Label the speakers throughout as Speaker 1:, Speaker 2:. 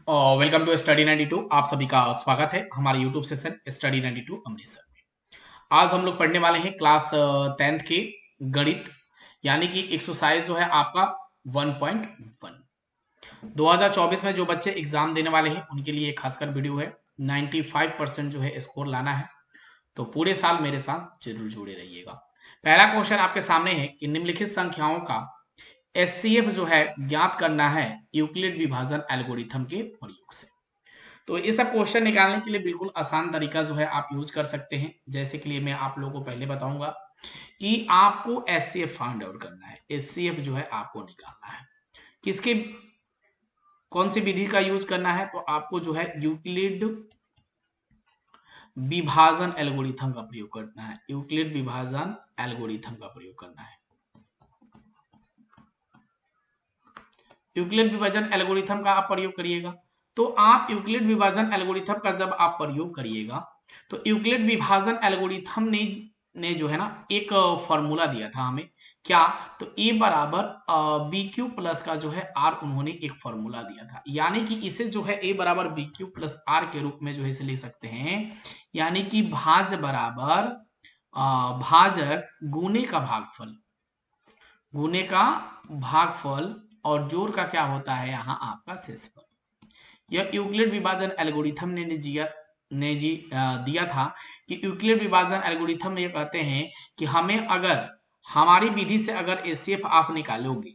Speaker 1: और welcome to study 92। आप सभी का स्वागत है हमारे यूट्यूब सेशन स्टडी 92 अमृतसर में। आज हम लोग पढ़ने वाले हैं क्लास 10th के गणित, यानी कि एक्सरसाइज जो है आपका 1.1। 2024 में जो बच्चे एग्जाम देने वाले हैं उनके लिए खासकर वीडियो है। 95% जो है स्कोर लाना है, तो पूरे साल मेरे साथ जरूर जुड़े रहिएगा। पहला क्वेश्चन आपके सामने है कि निम्नलिखित संख्याओं का एचसीएफ जो है ज्ञात करना है यूक्लिड विभाजन एल्गोरिथम के प्रयोग से। तो ये सब क्वेश्चन निकालने के लिए बिल्कुल आसान तरीका जो है आप यूज कर सकते हैं। जैसे कि लिए मैं आप लोगों को पहले बताऊंगा कि आपको एचसीएफ फाइंड आउट करना है। एचसीएफ जो है आपको निकालना है, किसके कौन सी विधि का यूज करना है, तो आपको जो है यूक्लिड विभाजन एल्गोरिथम का प्रयोग करना है। यूक्लिड विभाजन एल्गोरिथम का प्रयोग करना है। यूक्लिड विभाजन एल्गोरिथम का आप प्रयोग करिएगा। तो आप यूक्लिड विभाजन एल्गोरिथम का जब आप प्रयोग करिएगा तो यूक्लिड विभाजन एल्गोरिथम ने जो है ना एक फॉर्मूला दिया था हमें। क्या? तो ए बराबर बी क्यू प्लस का जो है आर उन्होंने एक फॉर्मूला दिया था, यानी कि इसे जो है ए बराबर बी क्यू प्लस आर के रूप में जो है इसे ले सकते हैं। यानी कि भाज्य बराबर भाजक गुने का भागफल, गुने का भागफल और जोड़ का क्या होता है यहाँ आपका शेषफल। यह यूक्लिड विभाजन एल्गोरिथम ने दिया था कि यूक्लिड विभाजन एल्गोरिथम में ये कहते हैं कि हमें अगर हमारी विधि से अगर एचसीएफ आप निकालोगे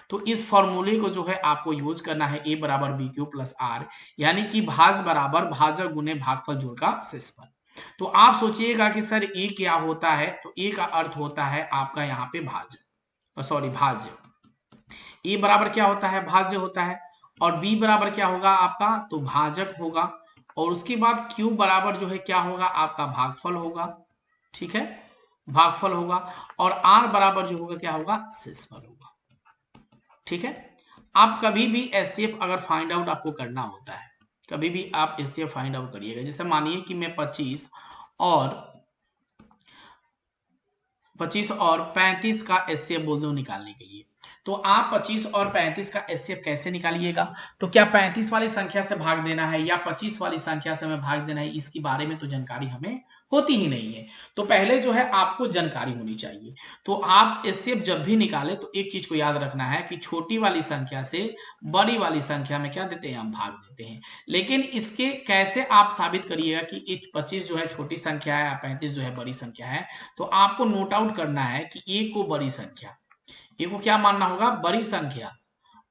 Speaker 1: तो इस फॉर्मूले को जो है आपको यूज करना है ए बराबर बी क्यू प्लस आर, यानी कि भाज बराबर भाजक गुने भागफल जोड़ का शेषफल। तो आप सोचिएगा कि सर ए क्या होता है, तो ए का अर्थ होता है आपका यहाँ पे भाज्य। ए बराबर क्या होता है? भाज्य होता है। और बी बराबर क्या होगा आपका? तो भाजक होगा। और उसके बाद क्यू बराबर जो है क्या होगा आपका? भागफल होगा। ठीक है, भागफल होगा। और आर बराबर जो होगा क्या होगा? शेषफल होगा। ठीक है, आप कभी भी एचसीएफ अगर फाइंड आउट आपको करना होता है, कभी भी आप एचसीएफ फाइंड आउट करिएगा। जैसे मानिए कि मैं 25 और 35 का एचसीएफ बोल दूं निकालने के लिए, तो आप 25 और 35 का एचसीएफ कैसे निकालिएगा? तो क्या 35 वाली संख्या से भाग देना है या 25 वाली संख्या से हमें भाग देना है, इसके बारे में तो जानकारी हमें होती ही नहीं है। तो पहले जो है आपको जानकारी होनी चाहिए। तो आप एचसीएफ जब भी निकाले तो एक चीज को याद रखना है कि छोटी वाली संख्या से बड़ी वाली संख्या में क्या देते हैं? हम भाग देते हैं। लेकिन इसके कैसे आप साबित करिएगा कि 25 जो है छोटी संख्या है, 35 जो है बड़ी संख्या है? तो आपको नोट आउट करना है कि ए को बड़ी संख्या, ए को क्या मानना होगा? बड़ी संख्या।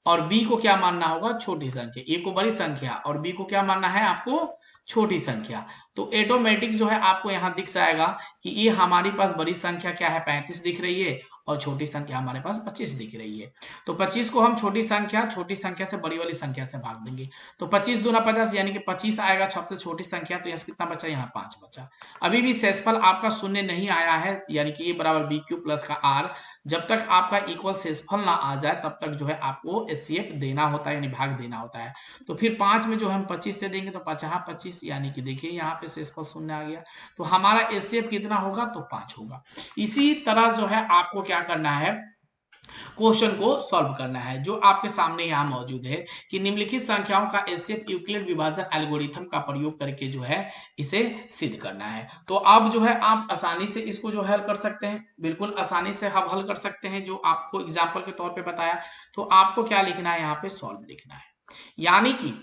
Speaker 1: और बी को क्या मानना होगा? छोटी संख्या। ए को बड़ी संख्या और बी को क्या मानना है आपको? छोटी संख्या। तो ऑटोमेटिक जो है आपको यहां दिख जाएगा कि ये हमारी पास बड़ी संख्या क्या है? 35 दिख रही है और छोटी संख्या हमारे पास 25 दिख रही है। तो 25 को हम छोटी संख्या से बड़ी वाली संख्या से भाग देंगे। तो 25 दूना 50, यानी कि 25 आएगा सबसे छोटी संख्या। तो यहाँ कितना बचा? यहाँ 5 बचा। अभी भी शेषफल आपका शून्य नहीं आया है, यानी कि ए बराबर बी क्यू प्लस का आर। जब तक आपका इक्वल शेषफल ना आ जाए तब तक जो है आपको एचसीएफ देना होता है, यानी भाग देना होता है। तो फिर 5 में जो हम 25 से देंगे तो 25, यानी कि देखिए यहाँ पे शेषफल शून्य आ गया। तो हमारा एचसीएफ कितना होगा? तो 5 होगा। इसी तरह जो है आपको क्या करना है? क्वेश्चन को सॉल्व करना है जो आपके सामने यहाँ मौजूद है कि निम्नलिखित संख्याओं का एचसीएफ यूक्लिड विभाजन एल्गोरिथम का प्रयोग करके जो है इसे सिद्ध करना है। तो अब जो है आप आसानी से इसको जो हल कर सकते हैं, बिल्कुल आसानी से हम हल कर सकते हैं, जो आपको एग्जाम्पल के तौर पर बताया। तो आपको क्या लिखना है? यहाँ पे सॉल्व लिखना है, यानी कि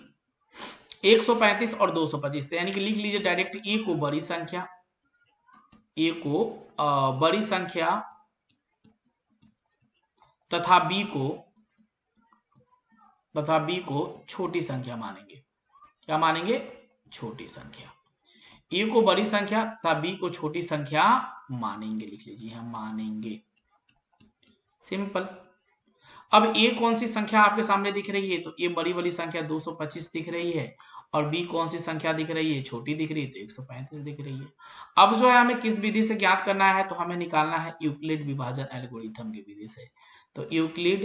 Speaker 1: 135 और 225, यानी कि लिख लीजिए डायरेक्ट ए को बड़ी संख्या, ए को बड़ी संख्या तथा बी को छोटी संख्या मानेंगे। क्या मानेंगे? छोटी संख्या। ए को बड़ी संख्या तथा बी को छोटी संख्या मानेंगे। लिख लीजिए हम मानेंगे, सिंपल। अब ए कौन सी संख्या आपके सामने दिख रही है? तो ये बड़ी वाली संख्या 225 दिख रही है और बी कौन सी संख्या दिख रही है? छोटी दिख रही है, तो 135 दिख रही है। अब जो है हमें किस विधि से ज्ञात करना है? तो हमें निकालना है यूक्लिड विभाजन एल्गोरिथम की विधि से। तो यूक्लिड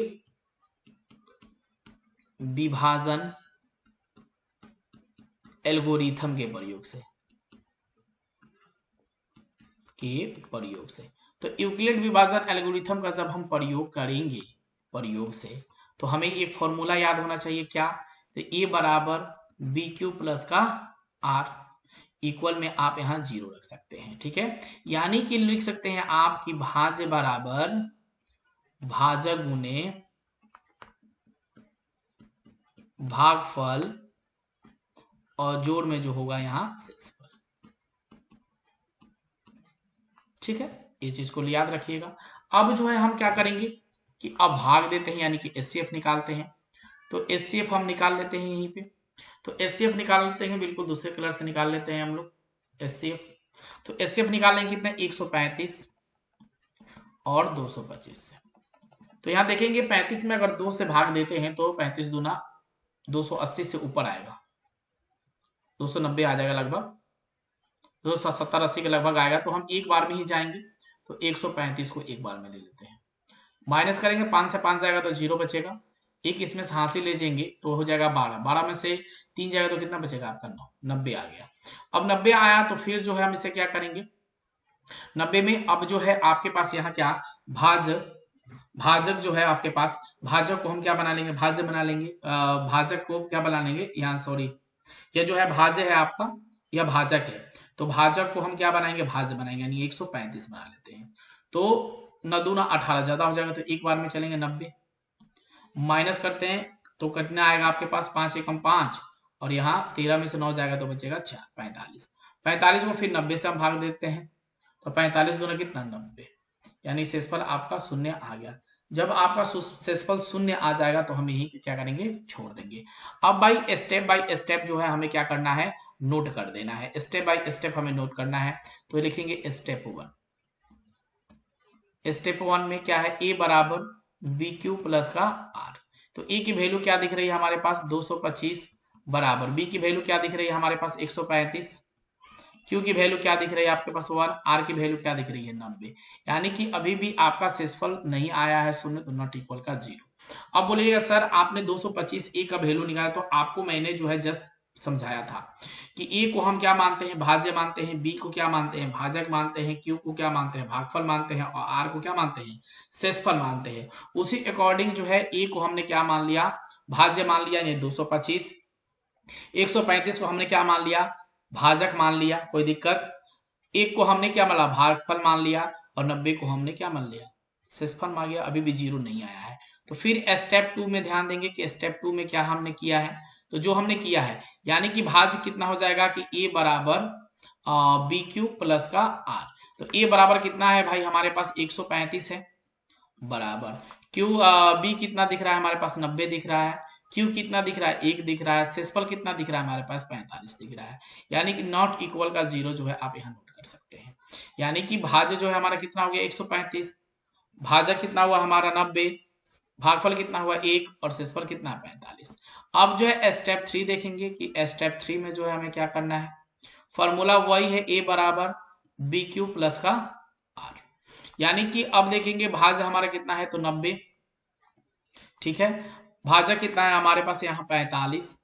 Speaker 1: विभाजन एल्गोरिथम के प्रयोग से तो यूक्लिड विभाजन एल्गोरिथम का जब हम प्रयोग करेंगे, प्रयोग से, तो हमें एक फॉर्मूला याद होना चाहिए। क्या? तो ए बराबर बी क्यू प्लस का आर इक्वल में आप यहाँ 0 रख सकते हैं। ठीक है, यानी कि लिख सकते हैं आप कि भाज्य बराबर भाजक गुने भागफल और जोड़ में जो होगा यहाँ शेषफल। ठीक है, ये चीज को याद रखिएगा। अब जो है हम क्या करेंगे कि अब भाग देते हैं, यानी कि एचसीएफ निकालते हैं। तो एचसीएफ हम निकाल लेते हैं यहीं पे। तो एचसीएफ निकाल लेते हैं, बिल्कुल दूसरे कलर से निकाल लेते हैं हम लोग एचसीएफ। तो एचसीएफ निकालेंगे कितने, 135 और 225 से। तो यहाँ देखेंगे 35 में अगर 2 से भाग देते हैं तो 35 दूना 280 से ऊपर आएगा, 290 आ जाएगा लगभग, 270-80 के लगभग आएगा। तो हम एक बार में ही जाएंगे, तो 135 को एक बार में ले लेते हैं। माइनस करेंगे, 5 से 5 जाएगा तो 0 बचेगा, एक इसमें से हासिल ले जाएंगे तो हो जाएगा 12, 12 में से 3 जाएगा तो कितना बचेगा आपका 9, 90 आ गया। अब 90 आया तो फिर जो है हम इसे क्या करेंगे, 90 में अब जो है आपके पास यहाँ क्या भाजक जो है आपके पास, भाजक को हम क्या बना लेंगे, भाज्य बना लेंगे, भाजक को क्या बना लेंगे यहाँ, सॉरी ये जो है भाज्य है आपका, यह भाजक है, तो भाजक को हम क्या बनाएंगे, भाज्य बनाएंगे, यानी 135 बना लेते हैं। तो 9 दूना 18 ज्यादा हो जाएगा, तो एक बार में चलेंगे 90, माइनस करते हैं तो कितना आएगा आपके पास, 5 एकम 5 और यहाँ 13 में से 9 जाएगा तो बचेगा 4, 45। 45 को फिर 90 से हम भाग देते हैं, तो 45 दूना कितना 90, यानी शेषफल आपका शून्य आ गया। जब आपका शेषफल शून्य आ जाएगा तो हम यही क्या करेंगे, छोड़ देंगे। अब बाई स्टेप जो है हमें क्या करना है, नोट कर देना है, स्टेप बाय स्टेप हमें नोट करना है। तो लिखेंगे स्टेप 1 में क्या है, ए बराबर बी क्यू प्लस का आर। तो ए की वैल्यू क्या दिख रही है हमारे पास 225 बराबर, बी की वैल्यू क्या दिख रही है हमारे पास 135, क्यू की वैल्यू क्या दिख रही है आपके पास 1, आर की वैल्यू क्या दिख रही है 90, यानी कि अभी भी आपका शेषफल नहीं आया है शून्य, तो नॉट इक्वल का 0। अब बोलिएगा सर आपने 225 ए का वैल्यू निकाला, तो आपको मैंने जो है जस्ट समझाया था कि ए को हम क्या मानते हैं, भाज्य मानते हैं, बी को क्या मानते हैं, भाजक मानते हैं, क्यू को क्या मानते हैं, भागफल मानते हैं, और आर को क्या मानते हैं, शेषफल मानते हैं। उसी अकॉर्डिंग जो है ए को हमने क्या मान लिया, भाज्य मान लिया, यानी 225, 135 को हमने क्या मान लिया, भाजक मान लिया, कोई दिक्कत, एक को हमने क्या माना, भागफल मान लिया, और 90 को हमने क्या मान लिया, शेषफल मान लिया, अभी भी 0 नहीं आया है। तो फिर स्टेप 2 में ध्यान देंगे कि स्टेप 2 में क्या हमने किया है, तो जो हमने किया है यानी कि भाज्य कितना हो जाएगा कि ए बराबर बी क्यू प्लस का आर। तो ए बराबर कितना है भाई हमारे पास 135 है, बराबर क्यू बी कितना दिख रहा है हमारे पास 90 दिख रहा है, क्यू कितना दिख रहा है 1 दिख रहा है, शेषफल कितना दिख रहा है हमारे पास 45 दिख रहा है, यानी कि नॉट इक्वल का 0 जो है आप यहाँ नोट कर सकते हैं। यानी कि भाज्य जो है हमारा कितना हो गया 135, भाजक कितना हुआ हमारा 90, भागफल कितना हुआ 1 और शेषफल कितना 45। अब जो है स्टेप 3 देखेंगे कि स्टेप 3 में जो है हमें क्या करना है, फॉर्मूला वही है ए बराबर बी क्यू प्लस का आर, यानी कि अब देखेंगे भाज्य हमारा कितना है तो 90, ठीक है, भाजक कितना है हमारे पास यहाँ 45,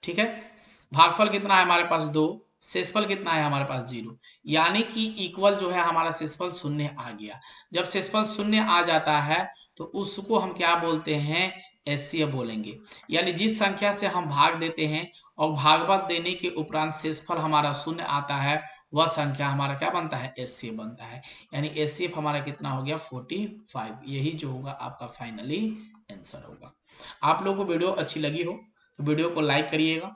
Speaker 1: ठीक है, भागफल कितना है हमारे पास 2, शेषफल कितना है हमारे पास 0, यानी कि इक्वल जो है हमारा शेषफल शून्य आ गया। जब शेषफल शून्य आ जाता है तो उसको हम क्या बोलते हैं, एचसीएफ बोलेंगे, यानी जिस संख्या से हम भाग देते हैं और भागफल देने के उपरांत शेषफल हमारा शून्य आता है, वह संख्या हमारा क्या बनता है, एचसीएफ बनता है। यानी एचसीएफ हमारा कितना हो गया 45, यही जो होगा आपका फाइनली आंसर होगा। आप लोगों को वीडियो अच्छी लगी हो तो वीडियो को लाइक करिएगा,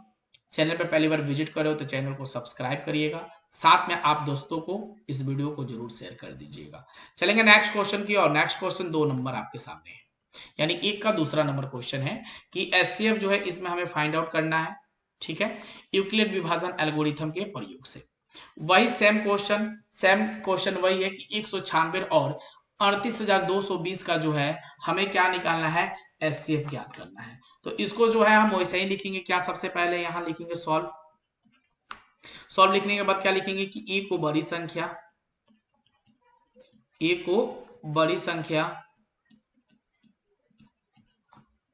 Speaker 1: चैनल पर पहली बार विजिट करो तो चैनल को सब्सक्राइब करिएगा, साथ में आप दोस्तों को इस वीडियो को जरूर शेयर कर दीजिएगा। चलेंगे नेक्स्ट क्वेश्चन की, और नेक्स्ट क्वेश्चन 2 नंबर आपके सामने है, यानी एक का दूसरा नंबर क्वेश्चन है कि एचसीएफ जो है इसमें हमें फाइंड आउट करना है, ठीक है, यूक्लिड विभाजन एल्गोरिथम के प्रयोग से। वही सेम क्वेश्चन वही है कि 196 और 38,220 का जो है हमें क्या निकालना है, एचसीएफ ज्ञात करना है। तो इसको जो है हम वैसे ही लिखेंगे, क्या सबसे पहले यहां लिखेंगे सॉल्व लिखने के बाद क्या लिखेंगे कि ए को बड़ी संख्या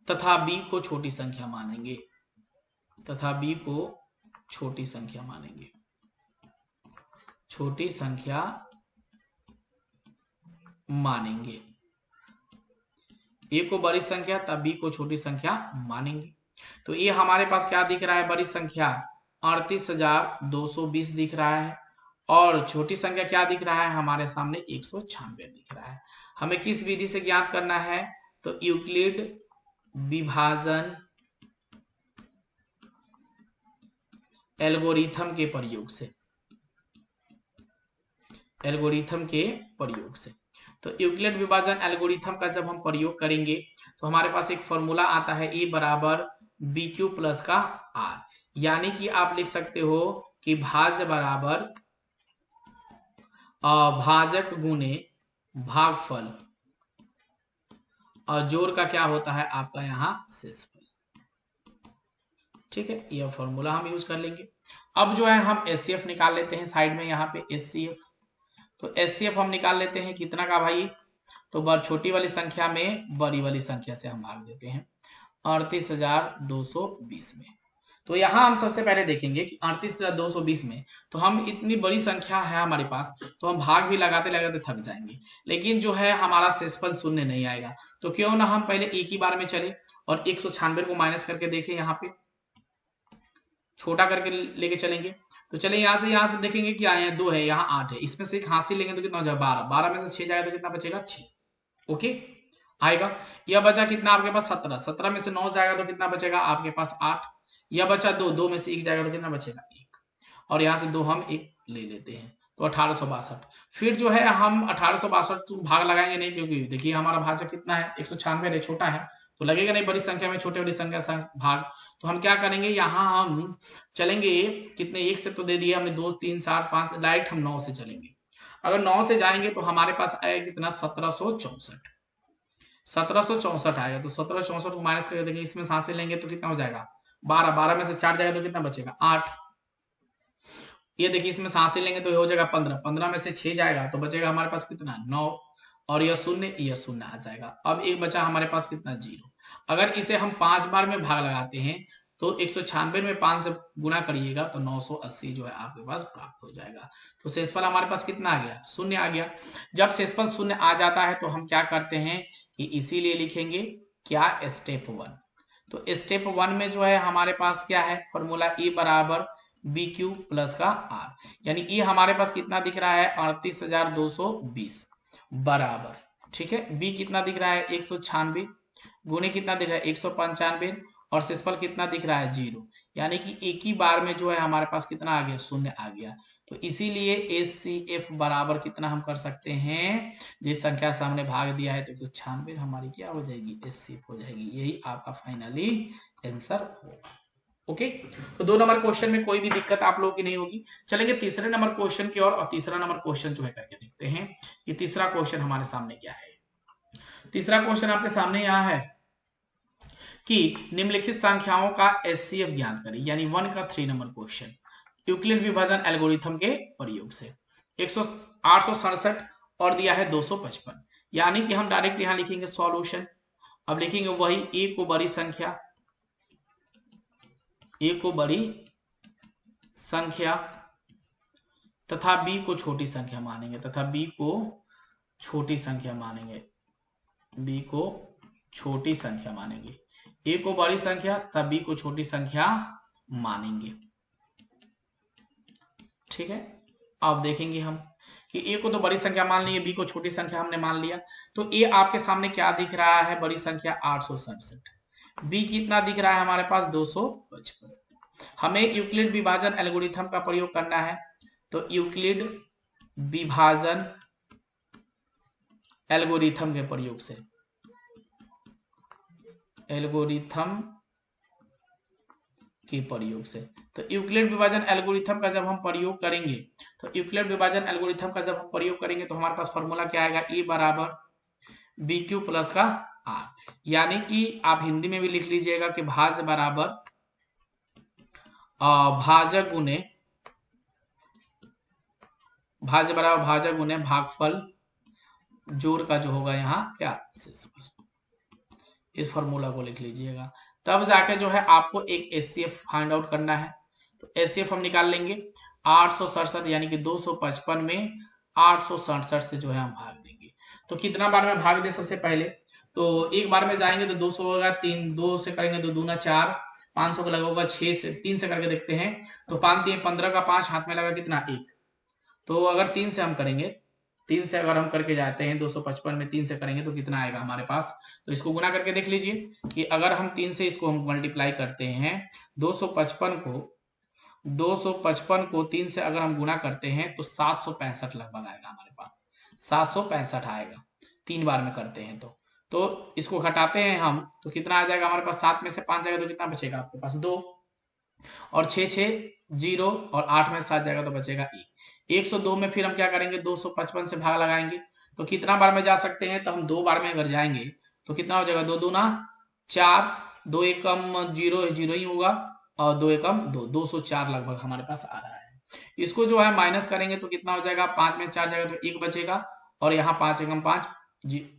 Speaker 1: तथा बी को छोटी संख्या मानेंगे, छोटी संख्या मानेंगे, ए को बड़ी संख्या तब बी को छोटी संख्या मानेंगे। तो ये हमारे पास क्या दिख रहा है, बड़ी संख्या 38,220 दिख रहा है, और छोटी संख्या क्या दिख रहा है हमारे सामने 196 दिख रहा है। हमें किस विधि से ज्ञात करना है, तो यूक्लिड विभाजन एल्गोरिथम के प्रयोग से, एल्गोरिथम के प्रयोग से। तो यूक्लिड विभाजन एल्गोरिथम का जब हम प्रयोग करेंगे तो हमारे पास एक फॉर्मूला आता है, ए बराबर बी क्यू प्लस का आर, यानी कि आप लिख सकते हो कि भाज्य बराबर भाजक गुने भागफल और जोड़ का क्या होता है आपका यहाँ शेषफल। ठीक है, यह फॉर्मूला हम यूज कर लेंगे। अब जो है हम एचसीएफ निकाल लेते हैं साइड में, यहाँ पे एचसीएफ। तो एचसीएफ हम निकाल लेते हैं कितना का भाई, तो छोटी वाली संख्या में बड़ी वाली संख्या से हम भाग देते हैं 38,220 में। तो यहाँ हम सबसे पहले देखेंगे कि 38,220 में तो हम इतनी बड़ी संख्या है हमारे पास, तो हम भाग भी लगाते लगाते थक जाएंगे, लेकिन जो है हमारा शेषफल शून्य नहीं आएगा। तो क्यों ना हम पहले एक ही बार में चले और 196 को माइनस करके देखें, यहाँ पे छोटा करके लेके चलेंगे। तो चले यहाँ से देखेंगे कि आए हैं 2 है, यहाँ 8 है, इसमें से एक हासिल लेंगे तो कितना हो जाएगा 12, 12 में से 6 जाएगा तो कितना बचेगा 6। ओके आएगा। यह बचा कितना आपके पास 17, 17 में से 9 जाएगा तो कितना बचेगा आपके पास 8। यह बचा 2, 2 में से 1 जाएगा तो कितना बचेगा 1, और यहाँ से 2 हम 1 ले लेते हैं तो 1862। फिर जो है हम 1862 भाग लगाएंगे नहीं, क्योंकि देखिए हमारा भाजक कितना है 196 छोटा है, तो लगेगा नहीं बड़ी संख्या में छोटे बड़ी संख्या भाग। तो हम क्या करेंगे, यहाँ हम चलेंगे कितने, 1 से तो दे दिए हमने, 2 3 7 5, डायरेक्ट हम 9 से चलेंगे। अगर 9 से जाएंगे तो हमारे पास आएगा कितना 1764, 1764 आएगा। तो 1764 को माइनस करके देंगे, इसमें सांसें लेंगे तो कितना हो जाएगा 12, 12 में से 4 जाएगा तो कितना बचेगा 8। ये देखिए इसमें सांसें लेंगे तो ये हो जाएगा 15, 15 में से 6 जाएगा तो बचेगा हमारे पास कितना 9, और यह शून्य आ जाएगा। अब एक बचा हमारे पास कितना 0। अगर इसे हम 5 बार में भाग लगाते हैं तो 196 में 5 से गुणा करिएगा तो 980 जो है आपके पास प्राप्त हो जाएगा। तो शेषफल हमारे पास कितना आ गया, शून्य आ गया। जब शेषफल शून्य आ जाता है तो हम क्या करते हैं कि इसीलिए लिखेंगे क्या, स्टेप 1। तो स्टेप 1 में जो है हमारे पास क्या है फॉर्मूला, ए बराबर बी क्यू प्लस का आर, यानी ये हमारे पास कितना दिख रहा है 38,220 बराबर, ठीक है, बी कितना दिख रहा है 196 गुणे कितना दिख रहा है 195, और शेषफल कितना दिख रहा है 0, यानी कि एक ही बार में जो है हमारे पास कितना आ गया, शून्य आ गया। तो इसीलिए एचसीएफ बराबर कितना हम कर सकते हैं, जिस संख्या से हमने भाग दिया है तो 196 हमारी क्या हो जाएगी, एचसीएफ हो जाएगी। यही आपका फाइनली आंसर होगा। ओके, तो 2 नंबर क्वेश्चन में कोई भी दिक्कत आप लोगों की नहीं होगी। चलेंगे तीसरे नंबर क्वेश्चन की ओर, और तीसरा नंबर क्वेश्चन जो है करके देखते हैं। ये तीसरा क्वेश्चन हमारे सामने क्या है। तीसरा क्वेश्चन आपके सामने यहाँ है कि निम्नलिखित संख्याओं का एचसीएफ ज्ञात करें, यानी 1 का 3 नंबर क्वेश्चन यूक्लिड विभाजन एल्गोरिथम के प्रयोग से। 867 और दिया है 255, यानी कि हम डायरेक्ट यहां लिखेंगे सॉल्यूशन। अब लिखेंगे वही, ए को बड़ी संख्या, ए को बड़ी संख्या तथा बी को छोटी संख्या मानेंगे, तथा बी को छोटी संख्या मानेंगे, बी को छोटी संख्या मानेंगे, ए को बड़ी संख्या तथा बी को छोटी संख्या मानेंगे। ठीक है, अब देखेंगे हम कि ए को तो बड़ी संख्या मान लिए, बी को छोटी संख्या हमने मान लिया। तो ए आपके सामने क्या दिख रहा है, बड़ी संख्या 867, बी कितना दिख रहा है हमारे पास 255। हमें यूक्लिड विभाजन एल्गोरिथम का प्रयोग करना है, तो यूक्लिड विभाजन एल्गोरिथम के प्रयोग से, एल्गोरिथम के प्रयोग से, तो यूक्लिड विभाजन एल्गोरिथम का जब हम प्रयोग करेंगे, तो यूक्लिड विभाजन एल्गोरिथम का जब हम प्रयोग करेंगे तो हमारे पास फॉर्मूला क्या आएगा, ए बराबर बी क्यू प्लस का आर, यानी कि आप हिंदी में भी लिख लीजिएगा कि भाज्य बराबर भाजक गुने, भाज्य बराबर भाजक गुने भागफल जोड़ का जो होगा यहाँ क्या, शेषफल। इस फॉर्मूला को लिख लीजिएगा, तब जाके जो है आपको एक एचसीएफ फाइंड आउट करना है। तो एचसीएफ हम निकाल लेंगे 867, यानी कि 255 में 867 से जो है हम भाग देंगे। तो कितना बार में भाग दे, सबसे पहले तो एक बार में जाएंगे तो 200 होगा, 3 2 से करेंगे तो दूना 4, 500 का लगा होगा 6 से 3 से करके देखते हैं तो 5 3 15 का 5 हाथ में लगा कितना 1। तो अगर 3 से हम करेंगे, 3 से अगर हम करके जाते हैं 255 में 3 से करेंगे तो कितना आएगा हमारे पास। तो इसको गुना करके देख लीजिए कि अगर हम 3 से इसको हम मल्टीप्लाई करते हैं 255 को 3 से अगर हम गुना करते हैं तो 765 लगभग आएगा हमारे पास, 765 आएगा 3 बार में करते हैं तो इसको घटाते हैं हम तो कितना आ जाएगा हमारे पास, 7 में से 5 जाएगा तो कितना बचेगा आपके पास 2, और 6 6 0, और 8 में 7 जाएगा तो बचेगा 1। 102 में फिर हम क्या करेंगे, 255 से भाग लगाएंगे तो कितना बार में जा सकते हैं, तो हम 2 बार में अगर जाएंगे तो कितना हो जाएगा, 2 दूना 4, 2 एकम 0 0 ही होगा, और 2 एकम 2, 204 लगभग हमारे पास आ रहा है। इसको जो है माइनस करेंगे तो कितना हो जाएगा, 5 में 4 जाएगा तो 1 बचेगा, और यहाँ 5 एकम 5,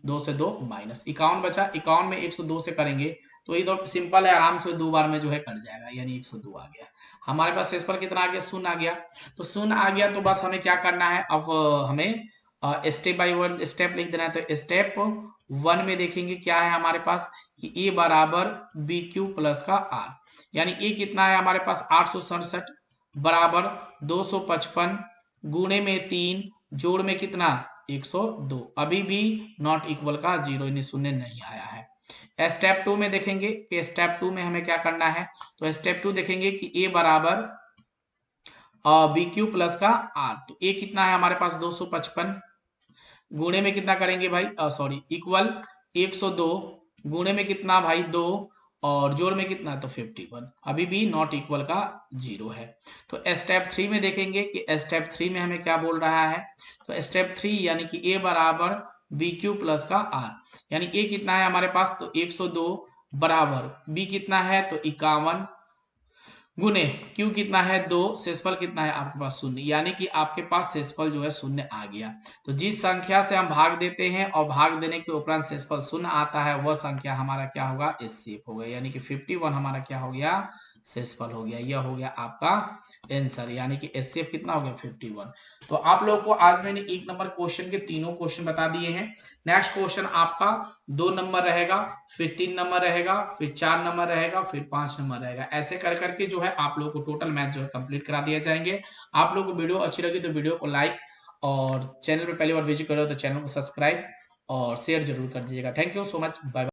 Speaker 1: 2 से 2 माइनस 51 बचा। 51 में 102 से करेंगे तो ये तो सिंपल है, आराम से 2 बार में जो है कट जाएगा, यानी 102 आ गया हमारे पास। शेषफल कितना आ गया, 0 आ गया। तो 0 आ गया तो बस हमें क्या करना है, अब हमें स्टेप बाय वन स्टेप लिख देना है। तो स्टेप 1 में देखेंगे क्या है हमारे पास कि ए बराबर बी क्यू प्लस का आर, यानी ए कितना है हमारे पास 867 बराबर 255 गुणे में 3 जोड़ में कितना 102, अभी भी नॉट इक्वल का 0 यानी शून्य नहीं आया है। स्टेप 2 में देखेंगे कि स्टेप 2 में हमें क्या करना है, तो स्टेप 2 देखेंगे कि ए बराबर बी क्यू प्लस का आर, तो ए कितना है हमारे पास 255 गुणे में कितना करेंगे भाई, सॉरी इक्वल 102 गुणे में कितना भाई 2, और जोड़ में कितना तो 51, अभी भी नॉट इक्वल का 0 है। तो स्टेप 3 में देखेंगे कि स्टेप 3 में हमें क्या बोल रहा है, तो स्टेप 3 यानी कि ए बराबर बी क्यू प्लस का आर, यानी ए कितना है हमारे पास तो 102 बराबर बी कितना है तो 51 गुने क्यू कितना है 2, शेषफल कितना है आपके पास 0, यानी कि आपके पास शेषफल जो है 0 आ गया। तो जिस संख्या से हम भाग देते हैं और भाग देने के उपरांत शेषफल 0 आता है वह संख्या हमारा क्या होगा, एचसीएफ हो गया, यानी कि 51 हमारा क्या हो गया, शेषफल हो गया। यह हो गया आपका आंसर, यानी कि एचसीएफ कितना हो गया 51। तो आप लोगों को आज मैंने 1 नंबर क्वेश्चन के तीनों क्वेश्चन बता दिए हैं। नेक्स्ट क्वेश्चन आपका 2 नंबर रहेगा, फिर 3 नंबर रहेगा, फिर 4 नंबर रहेगा, फिर 5 नंबर रहेगा, ऐसे कर करके जो है आप लोगों को टोटल मैथ जो है कंप्लीट करा दिए जाएंगे। आप लोगों को वीडियो अच्छी लगी तो वीडियो को लाइक, और चैनल पे पहली बार विजिट करो तो चैनल को सब्सक्राइब और शेयर जरूर कर दीजिएगा। Thank you so much, bye.